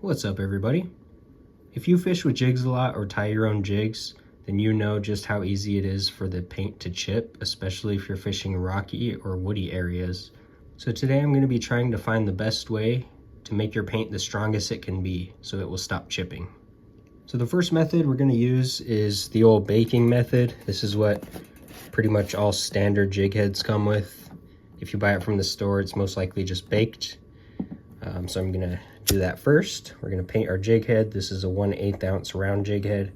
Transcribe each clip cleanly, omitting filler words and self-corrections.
What's up, everybody? If you fish with jigs a lot or tie your own jigs, then you know just how easy it is for the paint to chip, especially if you're fishing rocky or woody areas. So today I'm going to be trying to find the best way to make your paint the strongest it can be so it will stop chipping. So the first method we're going to use is the old baking method. This is what pretty much all standard jig heads come with. If you buy it from the store, it's most likely just baked. So I'm going to do that first. We're going to paint our jig head. This is a 1/8 ounce round jig head.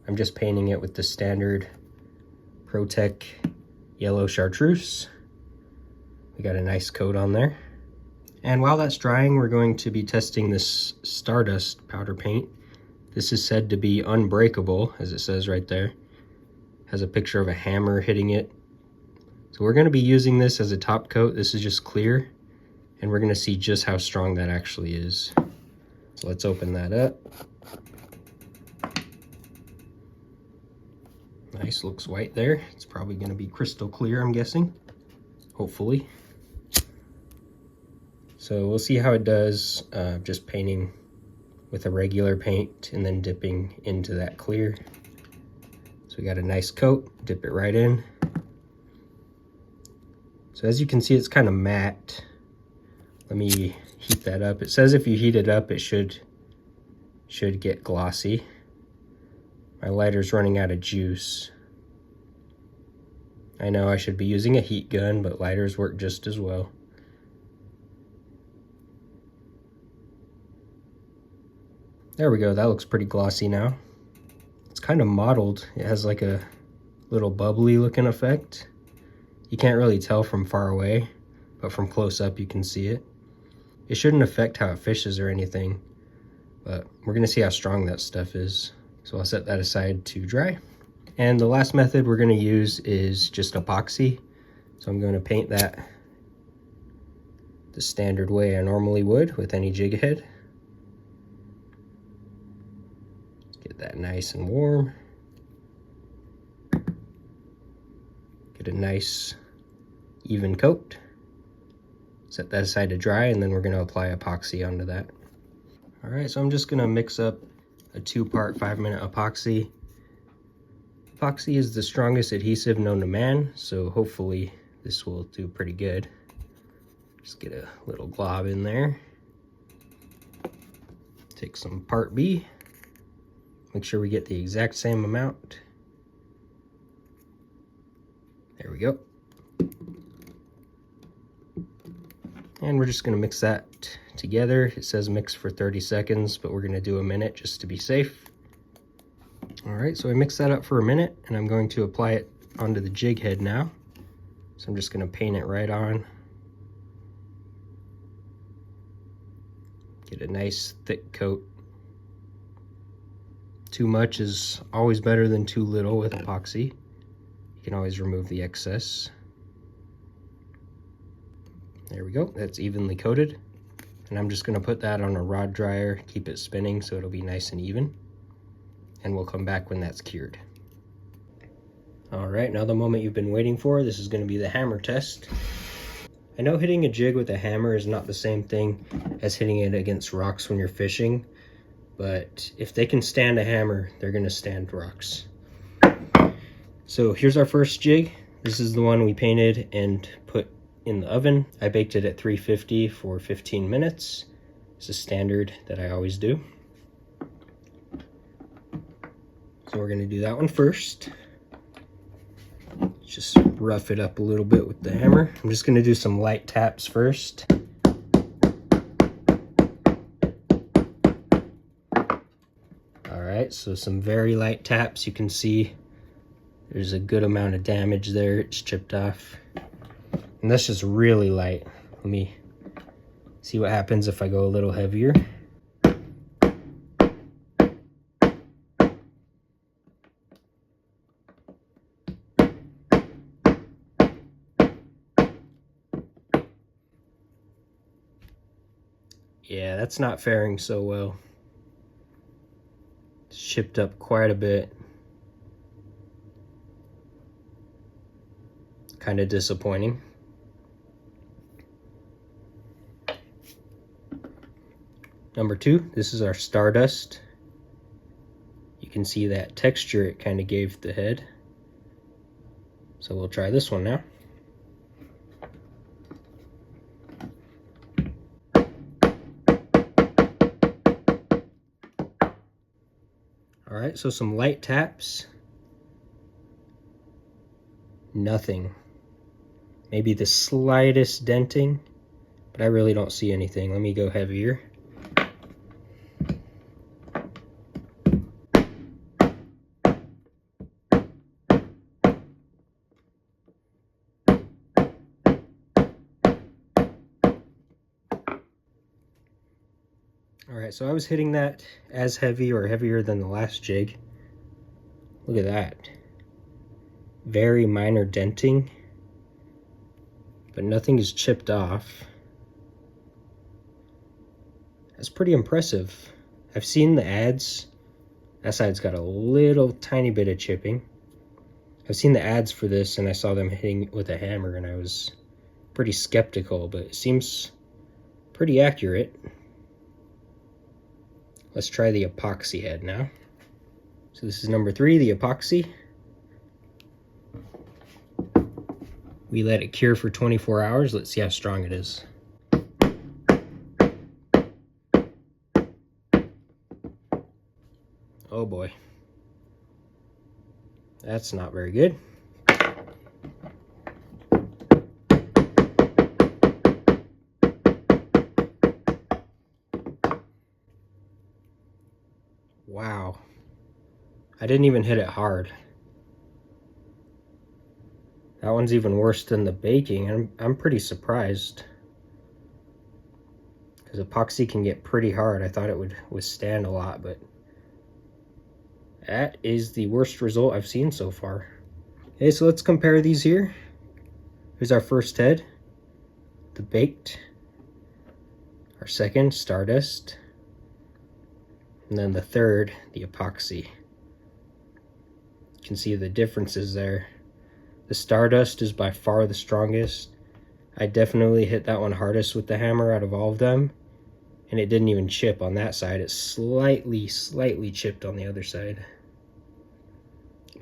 I'm just painting it with the standard ProTech yellow chartreuse. We got a nice coat on there. And while that's drying, we're going to be testing this Stardust powder paint. This is said to be unbreakable, as it says right there. Has a picture of a hammer hitting it. So we're going to be using this as a top coat. This is just clear, and we're going to see just how strong that actually is. So let's open that up. Nice, looks white there. It's probably going to be crystal clear, I'm guessing. Hopefully. So we'll see how it does just painting with a regular paint and then dipping into that clear. So we got a nice coat, dip it right in. So as you can see, it's kind of matte. Let me heat that up. It says if you heat it up, it should get glossy. My lighter's running out of juice. I know I should be using a heat gun, but lighters work just as well. There we go, that looks pretty glossy now. It's kind of mottled. It has like a little bubbly looking effect. You can't really tell from far away, but from close up you can see it. It shouldn't affect how it fishes or anything, but we're gonna see how strong that stuff is. So I'll set that aside to dry. And the last method we're gonna use is just epoxy. So I'm gonna paint that the standard way I normally would with any jig head. Get that nice and warm. Get a nice even coat. Set that aside to dry, and then we're going to apply epoxy onto that. All right, so I'm just going to mix up a 2-part 5-minute epoxy. Epoxy is the strongest adhesive known to man, so hopefully this will do pretty good. Just get a little glob in there. Take some part B. Make sure we get the exact same amount. There we go. And we're just going to mix that together. It says mix for 30 seconds, but we're going to do a minute just to be safe. All right, so I mixed that up for a minute, and I'm going to apply it onto the jig head now. So I'm just going to paint it right on. Get a nice thick coat. Too much is always better than too little with epoxy. You can always remove the excess. There we go, that's evenly coated. And I'm just gonna put that on a rod dryer, keep it spinning so it'll be nice and even. And we'll come back when that's cured. All right, now the moment you've been waiting for, this is gonna be the hammer test. I know hitting a jig with a hammer is not the same thing as hitting it against rocks when you're fishing, but if they can stand a hammer, they're gonna stand rocks. So here's our first jig. This is the one we painted and put in the oven. I baked it at 350 for 15 minutes. It's a standard that I always do. So we're gonna do that one first. Just rough it up a little bit with the hammer. I'm just gonna do some light taps first. All right, so some very light taps. You can see there's a good amount of damage there. It's chipped off. And that's just really light. Let me see what happens if I go a little heavier. Yeah, that's not faring so well. It's chipped up quite a bit. Kind of disappointing. Number 2, this is our Stardust. You can see that texture it kind of gave the head. So we'll try this one now. All right, so some light taps. Nothing. Maybe the slightest denting, but I really don't see anything. Let me go heavier. All right, so I was hitting that as heavy or heavier than the last jig. Look at that. Very minor denting, but nothing is chipped off. That's pretty impressive. I've seen the ads. That side's got a little tiny bit of chipping. I've seen the ads for this and I saw them hitting it with a hammer and I was pretty skeptical, but it seems pretty accurate. Let's try the epoxy head now. So this is number 3, the epoxy. We let it cure for 24 hours. Let's see how strong it is. Oh boy. That's not very good. Wow. I didn't even hit it hard. That one's even worse than the baking. I'm pretty surprised. Because epoxy can get pretty hard. I thought it would withstand a lot, but that is the worst result I've seen so far. Okay, so let's compare these here. Here's our first head, the baked. Our second, Stardust. And then the third, the epoxy. You can see the differences there. The Stardust is by far the strongest. I definitely hit that one hardest with the hammer out of all of them. And it didn't even chip on that side. It slightly chipped on the other side.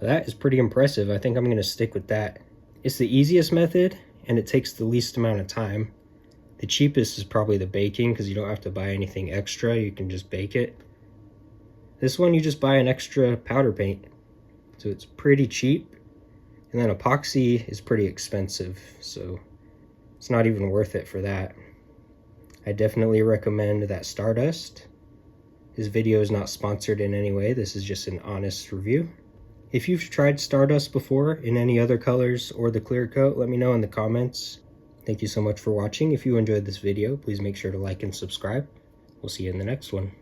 That is pretty impressive. I think I'm going to stick with that. It's the easiest method and it takes the least amount of time. The cheapest is probably the baking because you don't have to buy anything extra. You can just bake it. This one you just buy an extra powder paint. So it's pretty cheap. And then epoxy is pretty expensive, so it's not even worth it for that. I definitely recommend that Stardust. This video is not sponsored in any way. This is just an honest review. If you've tried Stardust before in any other colors or the clear coat, let me know in the comments. Thank you so much for watching. If you enjoyed this video, please make sure to like and subscribe. We'll see you in the next one.